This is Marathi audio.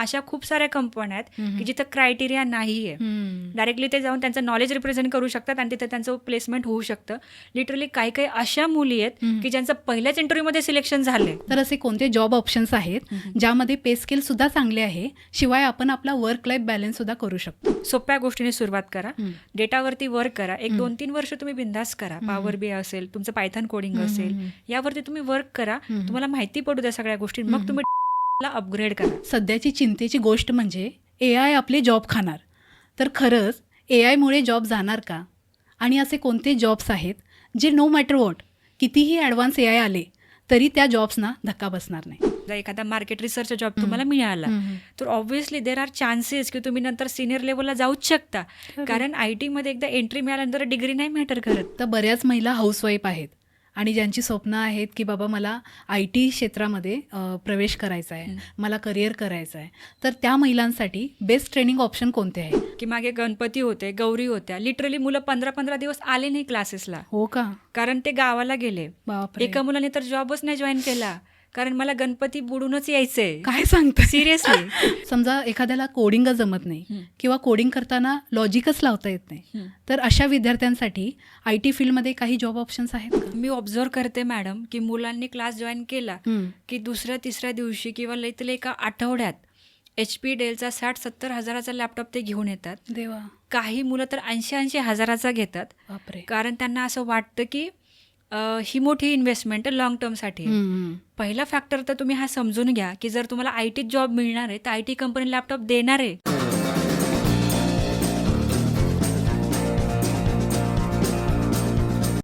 अशा खूप साऱ्या कंपन्या आहेत की जिथं क्रायटेरिया नाही आहे. हम्म. डायरेक्टली ते जाऊन त्यांचं नॉलेज रिप्रेझेंट करू शकतात आणि तिथे त्यांचं प्लेसमेंट होऊ शकतं. लिटरली काही काही अशा मुली आहेत की ज्यांचं पहिल्याच इंटरव्ह्यूमध्ये सिलेक्शन झालंय. तर असे कोणते जॉब ऑप्शन्स आहेत ज्यामध्ये पे स्किल सुद्धा चांगले आहे, शिवाय आपण आपला वर्क लाईफ बॅलन्स सुद्धा करू शकतो? सोप्या गोष्टीने सुरुवात करा. डेटावरती वर्क करा. 1-2-3 वर्ष तुम्ही बिंदास करा. पॉवर बी असेल, तुमचं पायथन कोडिंग असेल, यावरती तुम्ही वर्क करा. तुम्हाला माहिती पडू द्या सगळ्या गोष्टी. मग तुम्ही अपग्रेड करा. सध्याची चिंतेची गोष्ट म्हणजे AI आपले जॉब खाणार. तर खरंच AI मुळे जॉब जाणार का? आणि असे कोणते जॉब्स आहेत जे नो मॅटर वॉट कितीही ॲडव्हान्स AI आले तरी त्या जॉब्सना धक्का बसणार नाही? जर एखादा मार्केट रिसर्च जॉब तुम्हाला मिळाला तर ऑब्व्हियसली देर आर चान्सेस की तुम्ही नंतर सिनियर लेवलला जाऊच शकता. कारण IT मध्ये एकदा एंट्री मिळाल्यानंतर डिग्री नाही मॅटर करत. तर बऱ्याच महिला हाऊसवाईफ आहेत आणि ज्यांची स्वप्न आहेत की बाबा मला IT क्षेत्रामध्ये प्रवेश करायचा आहे, मला करिअर करायचं आहे, तर त्या महिलांसाठी बेस्ट ट्रेनिंग ऑप्शन कोणते आहे? की मागे गणपती होते, गौरी होत्या, लिटरली मुलं 15-15 दिवस आले नाही क्लासेसला. हो का? कारण ते गावाला गेले. बापरे, एका मुलाने तर जॉबच नाही जॉईन केला कारण मला गणपती बुडूनच यायचंय. काय सांगता? सिरियसली. समजा एखाद्याला कोडिंगच जमत नाही किंवा कोडिंग करताना लॉजिकच लावता येत नाही, तर अशा विद्यार्थ्यांसाठी IT फील्डमध्ये काही जॉब ऑप्शन्स आहेत का? मी ऑब्झर्व करते मॅडम की मुलांनी क्लास जॉईन केला की दुसऱ्या तिसऱ्या दिवशी किंवा लईतले एका आठवड्यात HP डेलचा 60-70 हजाराचा लॅपटॉप ते घेऊन येतात. देवा, काही मुलं तर 80-80 हजाराचा घेतात. बापरे. कारण त्यांना असं वाटतं की ही मोठी इन्व्हेस्टमेंट आहे लॉंग टर्मसाठी. पहिला फॅक्टर तर तुम्ही हा समजून घ्या की जर तुम्हाला IT जॉब मिळणार आहे तर IT कंपनी लॅपटॉप देणार आहे.